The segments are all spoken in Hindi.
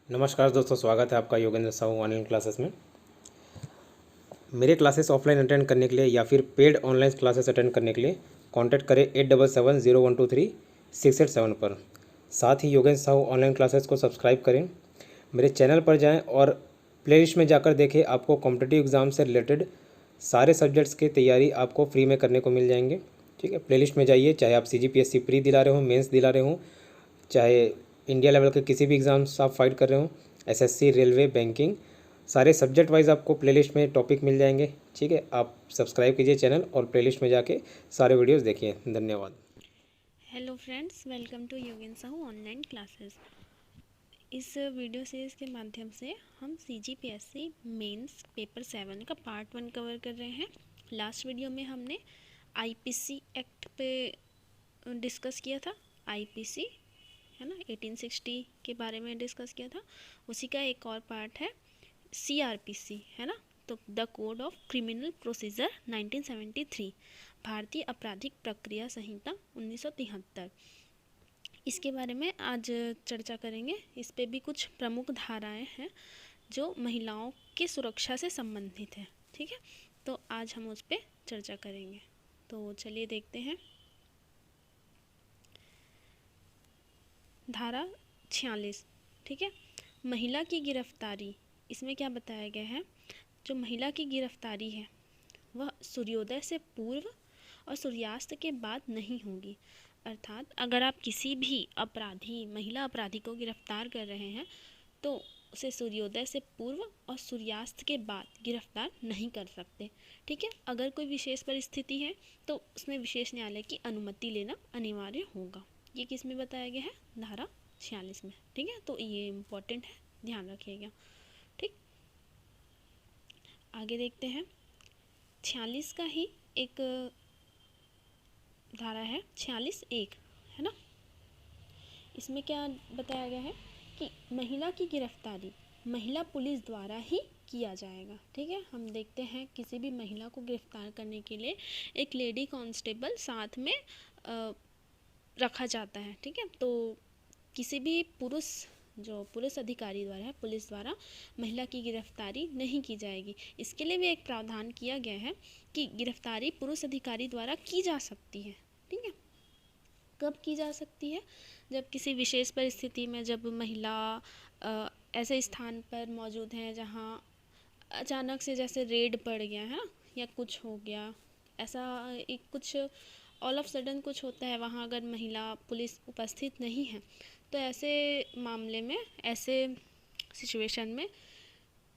नमस्कार दोस्तों, स्वागत है आपका योगेंद्र साहू ऑनलाइन क्लासेस में। मेरे क्लासेस ऑफलाइन अटेंड करने के लिए या फिर पेड ऑनलाइन क्लासेस अटेंड करने के लिए कांटेक्ट करें 8770123687 पर। साथ ही योगेंद्र साहू ऑनलाइन क्लासेस को सब्सक्राइब करें। मेरे चैनल पर जाएं और प्लेलिस्ट में जाकर देखें, आपको कॉम्पिटिटिव एग्ज़ाम से रिलेटेड सारे सब्जेक्ट्स की तैयारी आपको फ्री में करने को मिल जाएंगे। ठीक है, प्लेलिस्ट में जाइए, चाहे आप CGPSC प्री दिला रहे हो, मेंस दिला रहे हो, चाहे इंडिया लेवल के किसी भी एग्ज़ाम्स आप फाइट कर रहे हो, SSC, रेलवे, बैंकिंग, सारे सब्जेक्ट वाइज आपको प्लेलिस्ट में टॉपिक मिल जाएंगे। ठीक है, आप सब्सक्राइब कीजिए चैनल और प्लेलिस्ट में जाके सारे वीडियोस देखिए। धन्यवाद। Hello friends, welcome to Yogendra Sahu online classes. इस वीडियो सीरीज़ के माध्यम से हम CGPSC मेंस पेपर 7 का पार्ट 1 कवर कर रहे हैं। लास्ट वीडियो में हमने IPC एक्ट पे डिस्कस किया था। IPC है ना, 1860 के बारे में डिस्कस किया था। उसी का एक और पार्ट है CRPC, है ना, तो the code of criminal procedure 1973, भारतीय आपराधिक प्रक्रिया संहिता 1973। इसके बारे में आज चर्चा करेंगे। इस पे भी कुछ प्रमुख धाराएं हैं जो महिलाओं की सुरक्षा से संबंधित है। ठीक है, तो आज हम उस पर चर्चा करेंगे। तो चलिए देखते हैं। धारा 46, ठीक है, महिला की गिरफ्तारी। इसमें क्या बताया गया है, जो महिला की गिरफ्तारी है वह सूर्योदय से पूर्व और सूर्यास्त के बाद नहीं होगी। अर्थात अगर आप किसी भी महिला अपराधी को गिरफ्तार कर रहे हैं तो उसे सूर्योदय से पूर्व और सूर्यास्त के बाद गिरफ्तार नहीं कर सकते। ठीक है, अगर कोई विशेष परिस्थिति है तो उसमें विशेष न्यायालय की अनुमति लेना अनिवार्य होगा। ये किस में बताया गया है, धारा 46 में। ठीक है, तो ये इम्पोर्टेंट है, ध्यान रखिएगा। ठीक, आगे देखते हैं। 46 का ही एक धारा है 46(1), है ना। इसमें क्या बताया गया है कि महिला की गिरफ्तारी महिला पुलिस द्वारा ही किया जाएगा। ठीक है, हम देखते हैं किसी भी महिला को गिरफ्तार करने के लिए एक लेडी कांस्टेबल साथ में रखा जाता है। ठीक है, तो किसी भी जो पुलिस अधिकारी द्वारा है, पुलिस द्वारा महिला की गिरफ्तारी नहीं की जाएगी। इसके लिए भी एक प्रावधान किया गया है कि गिरफ्तारी पुरुष अधिकारी द्वारा की जा सकती है। ठीक है, कब की जा सकती है, जब किसी विशेष परिस्थिति में जब महिला ऐसे स्थान पर मौजूद है जहाँ अचानक से जैसे रेड पड़ गया है ना, या कुछ हो गया ऐसा, एक कुछ ऑल ऑफ सडन कुछ होता है, वहाँ अगर महिला पुलिस उपस्थित नहीं है तो ऐसे मामले में, ऐसे सिचुएशन में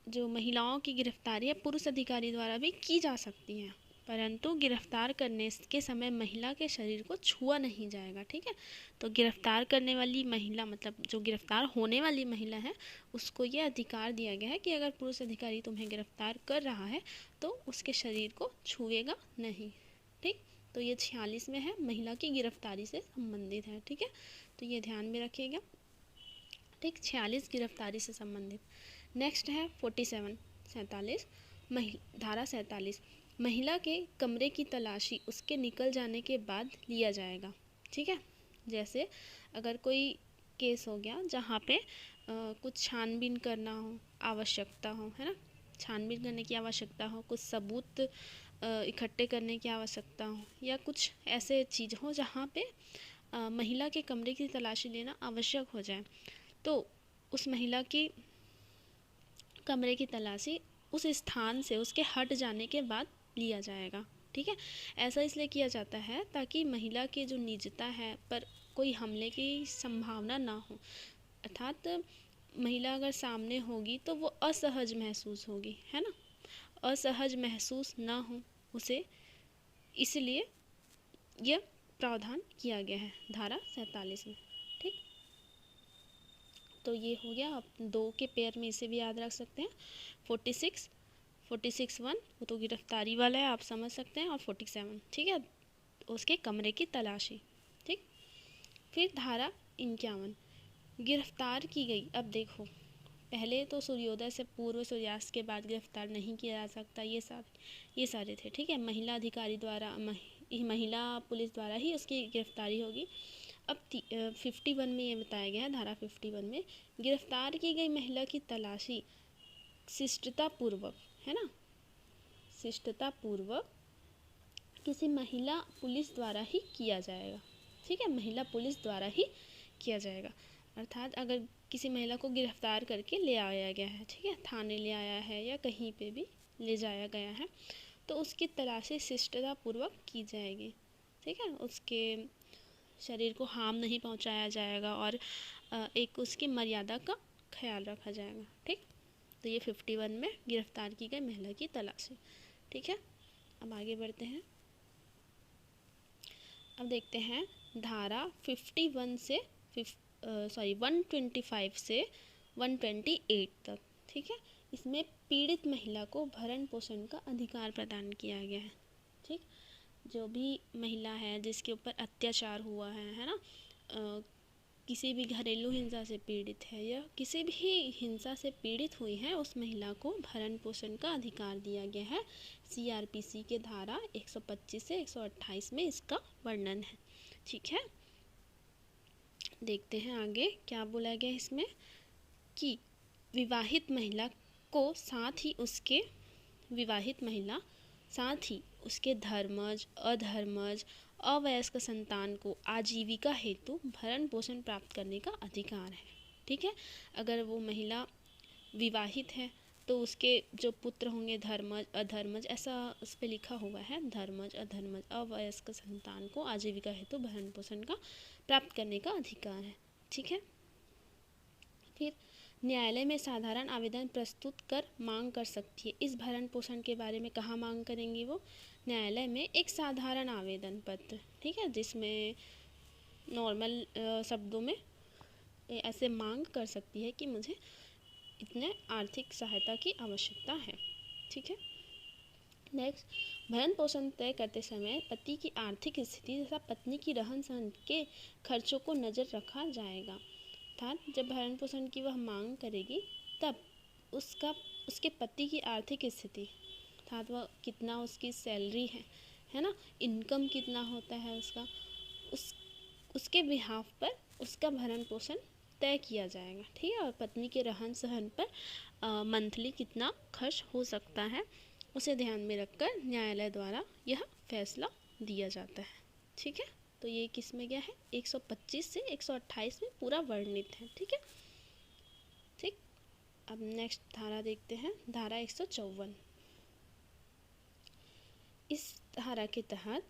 जो महिलाओं की गिरफ्तारी है पुरुष अधिकारी द्वारा भी की जा सकती है, परंतु गिरफ्तार करने के समय महिला के शरीर को छुआ नहीं जाएगा। ठीक है, तो गिरफ्तार करने वाली महिला, मतलब जो गिरफ्तार होने वाली महिला है, उसको ये अधिकार दिया गया है कि अगर पुरुष अधिकारी तुम्हें गिरफ्तार कर रहा है तो उसके शरीर को छुएगा नहीं। ठीक, तो ये 46 में है, महिला की गिरफ्तारी से संबंधित है। ठीक है, तो ये ध्यान में रखिएगा। ठीक, 46 गिरफ्तारी से संबंधित। नेक्स्ट है 47 धारा 47, महिला के कमरे की तलाशी उसके निकल जाने के बाद लिया जाएगा। ठीक है, जैसे अगर कोई केस हो गया जहाँ पे कुछ छानबीन करना हो, आवश्यकता हो, है ना, छानबीन करने की आवश्यकता हो, कुछ सबूत इकट्ठे करने की आवश्यकता हो, या कुछ ऐसे चीज़ हो जहाँ पे महिला के कमरे की तलाशी लेना आवश्यक हो जाए, तो उस महिला की कमरे की तलाशी उस स्थान से उसके हट जाने के बाद लिया जाएगा। ठीक है, ऐसा इसलिए किया जाता है ताकि महिला की जो निजता है पर कोई हमले की संभावना ना हो। अर्थात महिला अगर सामने होगी तो वो असहज महसूस होगी, है ना, असहज महसूस ना हो उसे, इसलिए यह प्रावधान किया गया है धारा 47 में। ठीक, तो ये हो गया। आप दो के पेयर में इसे भी याद रख सकते हैं। 46(1) वो तो गिरफ्तारी वाला है, आप समझ सकते हैं, और 47, ठीक है, उसके कमरे की तलाशी। ठीक, फिर धारा 51, गिरफ्तार की गई। अब देखो, पहले तो सूर्योदय से पूर्व सूर्यास्त के बाद गिरफ्तार नहीं किया जा सकता, ये सारे थे। ठीक है, महिला अधिकारी द्वारा महिला पुलिस द्वारा ही उसकी गिरफ्तारी होगी। अब 51 में ये बताया गया है, धारा 51 में, गिरफ्तार की गई महिला की तलाशी शिष्टतापूर्वक, है ना, शिष्टतापूर्वक किसी महिला पुलिस द्वारा ही किया जाएगा। ठीक है, महिला पुलिस द्वारा ही किया जाएगा। अर्थात अगर किसी महिला को गिरफ्तार करके ले आया गया है, ठीक है, थाने ले आया है या कहीं पे भी ले जाया गया है, तो उसकी तलाशी शिष्टतापूर्वक की जाएगी। ठीक है, उसके शरीर को हार्म नहीं पहुंचाया जाएगा और एक उसकी मर्यादा का ख्याल रखा जाएगा। ठीक, तो ये 51 में गिरफ्तार की गई महिला की तलाशी। ठीक है, अब आगे बढ़ते हैं। अब देखते हैं धारा 51 से 125 से 128 तक। ठीक है, इसमें पीड़ित महिला को भरण पोषण का अधिकार प्रदान किया गया है। ठीक, जो भी महिला है जिसके ऊपर अत्याचार हुआ है ना, किसी भी घरेलू हिंसा से पीड़ित है या किसी भी हिंसा से पीड़ित हुई है, उस महिला को भरण पोषण का अधिकार दिया गया है। CRPC के धारा 125 से 128 में इसका वर्णन है। ठीक है, देखते हैं आगे क्या बोला गया इसमें, कि विवाहित महिला को साथ ही उसके धर्मज, अधर्मज, अवयस्क संतान को आजीविका हेतु भरण पोषण प्राप्त करने का अधिकार है। ठीक है, अगर वो महिला विवाहित है तो उसके जो पुत्र होंगे धर्मज, अधर्मज, ऐसा उस पर लिखा हुआ है, धर्मज, अधर्मज, अवयस्क संतान को आजीविका हेतु भरण पोषण का प्राप्त करने का अधिकार है। ठीक है, फिर न्यायालय में साधारण आवेदन प्रस्तुत कर मांग कर सकती है। इस भरण पोषण के बारे में कहाँ मांग करेंगी वो? न्यायालय में एक साधारण आवेदन पत्र, ठीक है, जिसमें नॉर्मल शब्दों में ऐसे मांग कर सकती है कि मुझे इतने आर्थिक सहायता की आवश्यकता है। ठीक है, नेक्स्ट, भरण पोषण तय करते समय पति की आर्थिक स्थिति तथा पत्नी की रहन सहन के खर्चों को नज़र रखा जाएगा। अर्थात जब भरण पोषण की वह मांग करेगी तब उसके पति की आर्थिक स्थिति, अर्थात वह कितना उसकी सैलरी है ना, इनकम कितना होता है उसका, उसके बिहाफ पर उसका भरण पोषण तय किया जाएगा। ठीक है, और पत्नी के रहन सहन पर मंथली कितना खर्च हो सकता है उसे ध्यान में रखकर न्यायालय द्वारा यह फैसला दिया जाता है। ठीक है, तो ये किस में गया है? 125 से 128 में पूरा वर्णित है। ठीक है, ठीक, अब नेक्स्ट धारा देखते हैं, धारा 154। इस धारा के तहत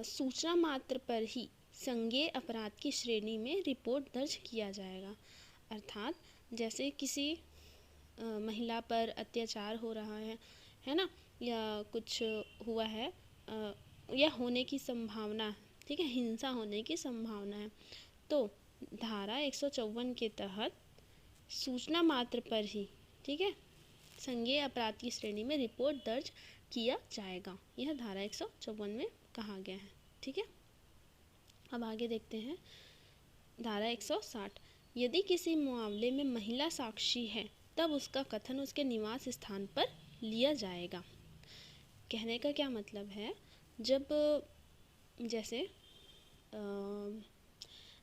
सूचना मात्र पर ही संज्ञेय अपराध की श्रेणी में रिपोर्ट दर्ज किया जाएगा। अर्थात जैसे किसी महिला पर अत्याचार हो रहा है ना, या कुछ हुआ है या होने की संभावना, ठीक है, हिंसा होने की संभावना है, तो धारा 154 के तहत सूचना मात्र पर ही, ठीक है, संज्ञेय अपराध की श्रेणी में रिपोर्ट दर्ज किया जाएगा। यह धारा 154 में कहा गया है। ठीक है, अब आगे देखते हैं धारा 160। यदि किसी मामले में महिला साक्षी है तब उसका कथन उसके निवास स्थान पर लिया जाएगा। कहने का क्या मतलब है, जब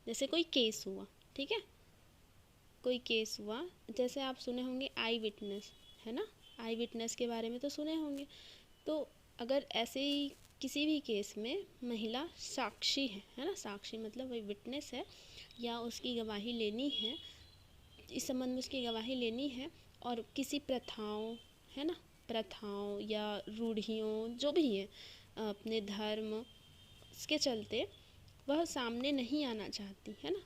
जैसे कोई केस हुआ, ठीक है, कोई केस हुआ, जैसे आप सुने होंगे आई विटनेस, है ना, आई विटनेस के बारे में तो सुने होंगे। तो अगर ऐसे ही किसी भी केस में महिला साक्षी है ना, साक्षी मतलब वही विटनेस है या उसकी गवाही लेनी है, इस संबंध में उसकी गवाही लेनी है, और किसी प्रथाओं, है ना, प्रथाओं या रूढ़ियों जो भी है अपने धर्म के चलते वह सामने नहीं आना चाहती है ना,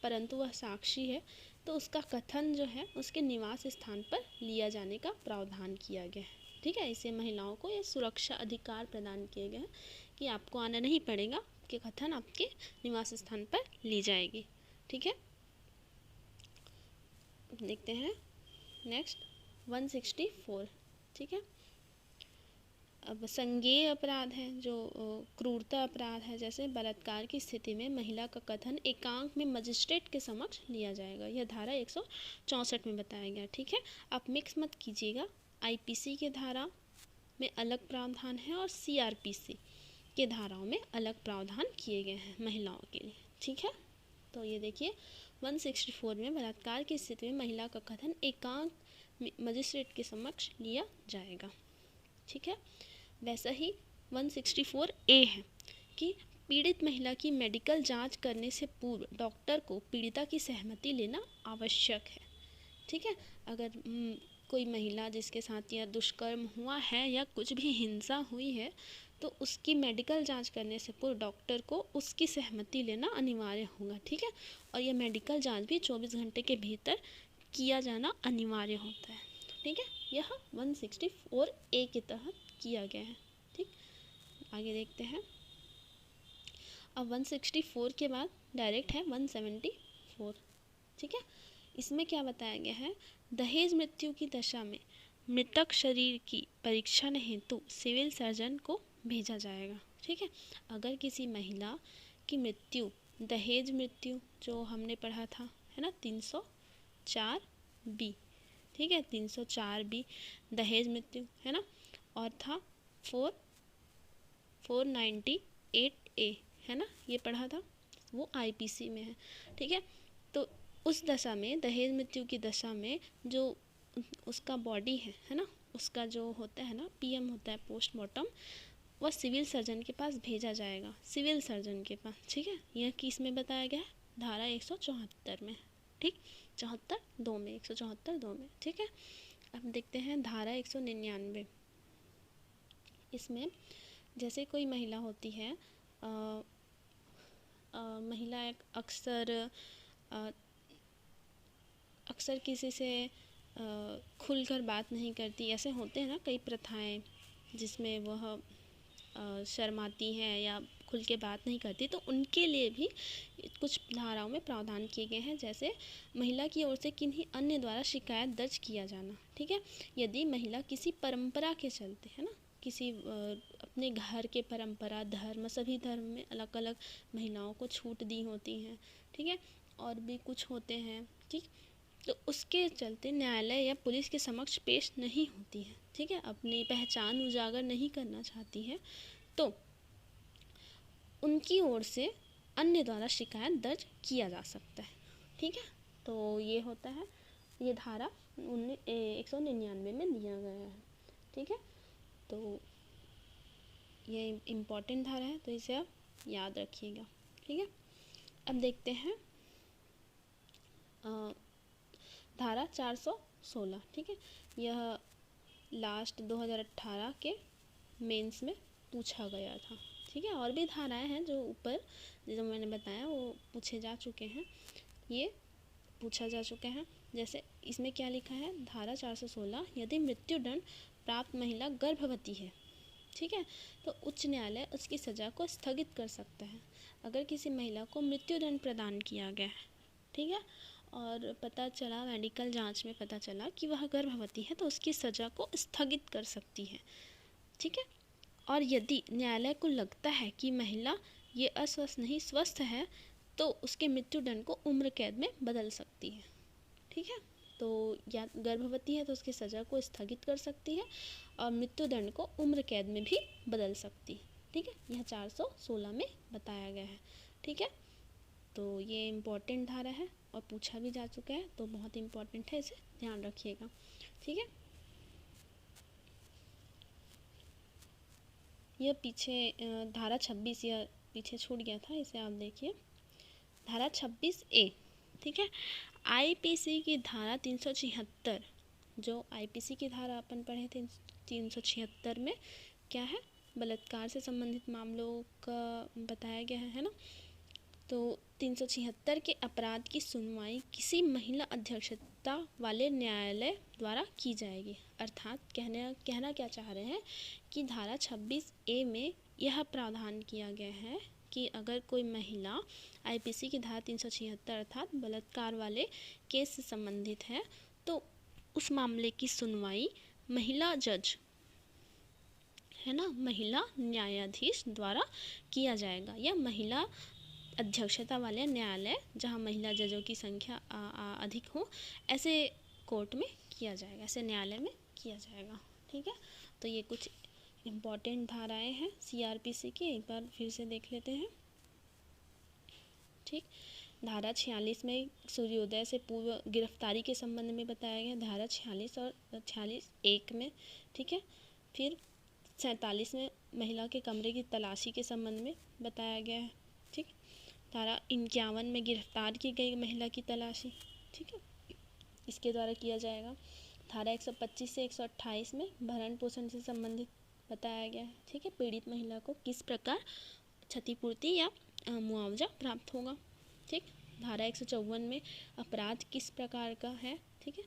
परंतु वह साक्षी है, तो उसका कथन जो है उसके निवास स्थान पर लिया जाने का प्रावधान किया गया है। ठीक है, इससे महिलाओं को ये सुरक्षा अधिकार प्रदान किए गए हैं कि आपको आना नहीं पड़ेगा, कि कथन आपके निवास स्थान पर ली जाएगी। ठीक है, देखते हैं नेक्स्ट 164। ठीक है, अब संज्ञेय अपराध है जो क्रूरता अपराध है, जैसे बलात्कार की स्थिति में महिला का कथन एकांक में मजिस्ट्रेट के समक्ष लिया जाएगा। यह धारा 164 में बताया गया। ठीक है, आप मिक्स मत कीजिएगा, IPC के धारा में अलग प्रावधान है और CRPC के धाराओं में अलग प्रावधान किए गए हैं महिलाओं के लिए। ठीक है। तो ये देखिए 164 में बलात्कार की स्थिति में महिला का कथन एकांत मजिस्ट्रेट के समक्ष लिया जाएगा। ठीक है। वैसा ही 164A है कि पीड़ित महिला की मेडिकल जांच करने से पूर्व डॉक्टर को पीड़िता की सहमति लेना आवश्यक है। ठीक है। अगर कोई महिला जिसके साथ यह दुष्कर्म हुआ है या कुछ भी हिंसा हुई है तो उसकी मेडिकल जांच करने से पूर्व डॉक्टर को उसकी सहमति लेना अनिवार्य होगा। ठीक है। और यह मेडिकल जांच भी 24 घंटे के भीतर किया जाना अनिवार्य होता है। ठीक है। यह 164A के तहत किया गया है। ठीक, आगे देखते हैं। अब 164 के बाद डायरेक्ट है 174। ठीक है। इसमें क्या बताया गया है, दहेज मृत्यु की दशा में मृतक शरीर की परीक्षण हेतु सिविल सर्जन को भेजा जाएगा। ठीक है। अगर किसी महिला की मृत्यु दहेज मृत्यु जो हमने पढ़ा था है ना 304B, ठीक है 304B दहेज मृत्यु है ना, और था 498A है ना, ये पढ़ा था, वो IPC में है। ठीक है। तो उस दशा में दहेज मृत्यु की दशा में जो उसका बॉडी है ना, उसका जो होता है ना PM होता है पोस्टमार्टम, वह सिविल सर्जन के पास भेजा जाएगा, सिविल सर्जन के पास। ठीक है। यह किस में बताया गया है, धारा 174 में। ठीक, 74(2) में, 174(2) में। ठीक है। अब देखते हैं धारा 199। इसमें जैसे कोई महिला होती है, महिला अक्सर किसी से खुलकर बात नहीं करती, ऐसे होते हैं ना कई प्रथाएं जिसमें वह शर्माती हैं या खुल के बात नहीं करती, तो उनके लिए भी कुछ धाराओं में प्रावधान किए गए हैं। जैसे महिला की ओर से किन्हीं अन्य द्वारा शिकायत दर्ज किया जाना। ठीक है। यदि महिला किसी परंपरा के चलते है ना, किसी अपने घर के परंपरा धर्म, सभी धर्म में अलग अलग महिलाओं को छूट दी होती हैं। ठीक है। और भी कुछ होते हैं। ठीक, तो उसके चलते न्यायालय या पुलिस के समक्ष पेश नहीं होती है। ठीक है। अपनी पहचान उजागर नहीं करना चाहती है तो उनकी ओर से अन्य द्वारा शिकायत दर्ज किया जा सकता है। ठीक है। तो ये होता है, ये धारा 199 में दिया गया है। ठीक है। तो ये इम्पोर्टेंट धारा है, तो इसे आप याद रखिएगा। ठीक है। अब देखते हैं धारा 416। ठीक है। यह लास्ट 2018 के मेंस में पूछा गया था। ठीक है। और भी धाराएं हैं जो ऊपर जो मैंने बताया वो पूछे जा चुके हैं, ये पूछा जा चुके हैं। जैसे इसमें क्या लिखा है, धारा 416, यदि मृत्युदंड प्राप्त महिला गर्भवती है, ठीक है, तो उच्च न्यायालय उसकी सज़ा को स्थगित कर सकता है। अगर किसी महिला को मृत्युदंड प्रदान किया गया है, ठीक है, और पता चला मेडिकल जांच में पता चला कि वह गर्भवती है, तो उसकी सज़ा को स्थगित कर सकती है। ठीक है। और यदि न्यायालय को लगता है कि महिला ये अस्वस्थ नहीं स्वस्थ है, तो उसके मृत्युदंड को उम्र कैद में बदल सकती है। ठीक है। तो या गर्भवती है तो उसकी सज़ा को स्थगित कर सकती है और मृत्युदंड को उम्र कैद में भी बदल सकती है। ठीक है। यह 416 में बताया गया है। ठीक है। तो ये इम्पोर्टेंट धारा है और पूछा भी जा चुका है, तो बहुत इम्पोर्टेंट है, इसे ध्यान रखिएगा। ठीक है। यह पीछे धारा 26 यह पीछे छूट गया था, इसे आप देखिए। धारा 26A, ठीक है, IPC की धारा 376, जो IPC की धारा अपन पढ़े थे 376 में क्या है, बलात्कार से संबंधित मामलों का बताया गया है ना। तो 376 के अपराध की सुनवाई किसी महिला अध्यक्षता वाले न्यायालय द्वारा की जाएगी। अर्थात कहना क्या चाह रहे हैं कि धारा 26A में यह प्रावधान किया गया है कि अगर कोई महिला IPC की धारा 376 अर्थात बलात्कार वाले केस से संबंधित है, तो उस मामले की सुनवाई महिला जज है ना, महिला न्यायाधीश द्वारा किया जाएगा, या महिला अध्यक्षता वाले न्यायालय जहां महिला जजों की संख्या अधिक हो, ऐसे कोर्ट में किया जाएगा, ऐसे न्यायालय में किया जाएगा। ठीक है। तो ये कुछ इम्पॉर्टेंट धाराएं हैं CRPC की, एक बार फिर से देख लेते हैं। ठीक। धारा 46 में सूर्योदय से पूर्व गिरफ्तारी के संबंध में बताया गया, धारा 46 और 46(1) में, ठीक है। फिर 47 में महिला के कमरे की तलाशी के संबंध में बताया गया है, ठीक। धारा 51 में गिरफ्तार की गई महिला की तलाशी, ठीक है, इसके द्वारा किया जाएगा। धारा 125 से 128 में भरण पोषण से संबंधित बताया गया है, ठीक है। पीड़ित महिला को किस प्रकार क्षतिपूर्ति या मुआवजा प्राप्त होगा, ठीक। धारा 154 में अपराध किस प्रकार का है, ठीक है,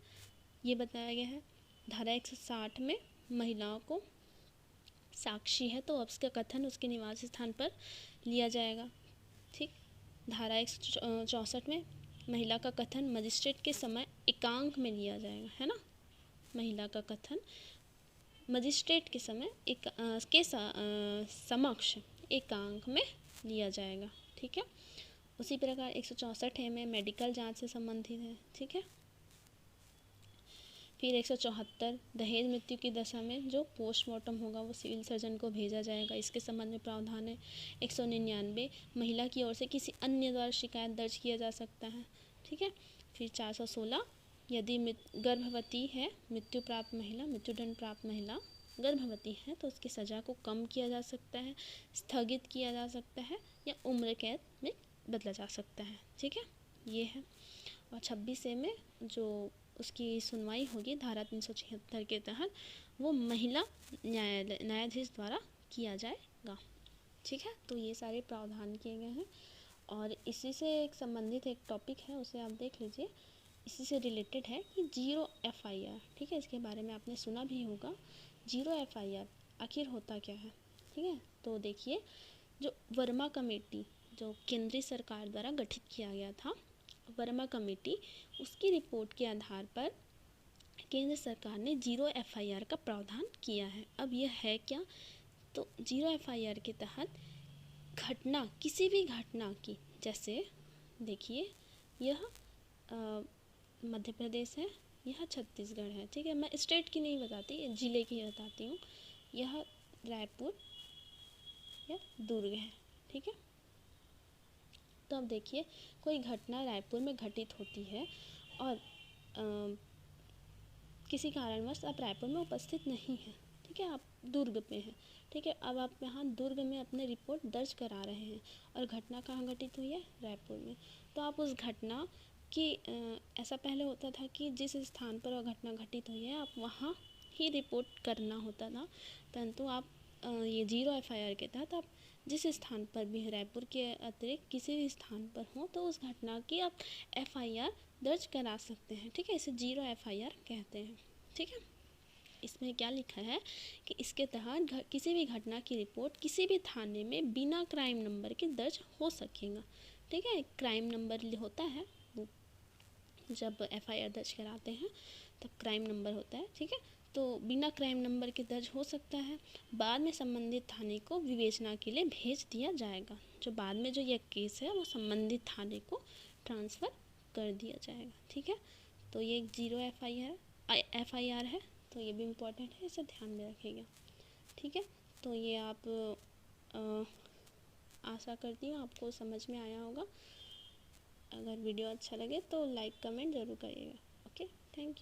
ये बताया गया है। धारा 160 में महिलाओं को साक्षी है तो उसका कथन उसके निवास स्थान पर लिया जाएगा, ठीक। धारा 164 में महिला का कथन मजिस्ट्रेट के समय एकांक में लिया जाएगा, है ना। महिला का कथन मजिस्ट्रेट के समय समक्ष एकांक में लिया जाएगा, ठीक है। उसी प्रकार 164 में मेडिकल जांच से संबंधित है, ठीक है। फिर 174 दहेज मृत्यु की दशा में जो पोस्टमार्टम होगा वो सिविल सर्जन को भेजा जाएगा, इसके संबंध में प्रावधान है। 199 महिला की ओर से किसी अन्य द्वारा शिकायत दर्ज किया जा सकता है, ठीक है। फिर 416 यदि गर्भवती है, मृत्यु प्राप्त महिला, मृत्युदंड प्राप्त महिला गर्भवती है तो उसकी सज़ा को कम किया जा सकता है, स्थगित किया जा सकता है या उम्र कैद में बदला जा सकता है, ठीक है, ये है। और 26A में जो उसकी सुनवाई होगी धारा 376 के तहत वो महिला न्यायाधीश द्वारा किया जाएगा, ठीक है। तो ये सारे प्रावधान किए गए हैं और इसी से एक संबंधित एक टॉपिक है, उसे आप देख लीजिए। इसी से रिलेटेड है कि 0 FIR, ठीक है, इसके बारे में आपने सुना भी होगा। 0 FIR आखिर होता क्या है, ठीक है। तो देखिए, जो वर्मा कमेटी जो केंद्रीय सरकार द्वारा गठित किया गया था, वर्मा कमेटी, उसकी रिपोर्ट के आधार पर केंद्र सरकार ने 0 FIR का प्रावधान किया है। अब यह है क्या, तो 0 FIR के तहत घटना, किसी भी घटना की, जैसे देखिए यह मध्य प्रदेश है, यह छत्तीसगढ़ है, ठीक है, मैं स्टेट की नहीं बताती, ज़िले की बताती हूँ। यह रायपुर या दुर्ग है, ठीक है। तो अब देखिए कोई घटना रायपुर में घटित होती है और किसी कारणवश आप रायपुर में उपस्थित नहीं हैं, ठीक है, आप दुर्ग पे हैं, ठीक है। अब आप यहाँ दुर्ग में अपने रिपोर्ट दर्ज करा रहे हैं और घटना कहाँ घटित हुई है, रायपुर में। तो आप उस घटना की ऐसा पहले होता था कि जिस स्थान पर वह घटना घटित हुई है आप वहाँ ही रिपोर्ट करना होता था, परंतु आप ये 0 FIR के तहत आप जिस स्थान पर भी रायपुर के अतिरिक्त किसी भी स्थान पर हो तो उस घटना की आप FIR दर्ज करा सकते हैं, ठीक है। इसे 0 FIR कहते हैं, ठीक है। इसमें क्या लिखा है कि इसके तहत किसी भी घटना की रिपोर्ट किसी भी थाने में बिना क्राइम नंबर के दर्ज हो सकेगा, ठीक है। क्राइम नंबर होता है, वो जब FIR दर्ज कराते हैं तब क्राइम नंबर होता है, ठीक है। तो बिना क्राइम नंबर के दर्ज हो सकता है, बाद में संबंधित थाने को विवेचना के लिए भेज दिया जाएगा। जो बाद में जो यह केस है वो संबंधित थाने को ट्रांसफ़र कर दिया जाएगा, ठीक है। तो ये 0 FIR है, तो ये भी इम्पोर्टेंट है, इसे ध्यान में रखिएगा, ठीक है। तो ये आप आशा करती हूँ आपको समझ में आया होगा। अगर वीडियो अच्छा लगे तो लाइक कमेंट ज़रूर करिएगा। Okay, thank you.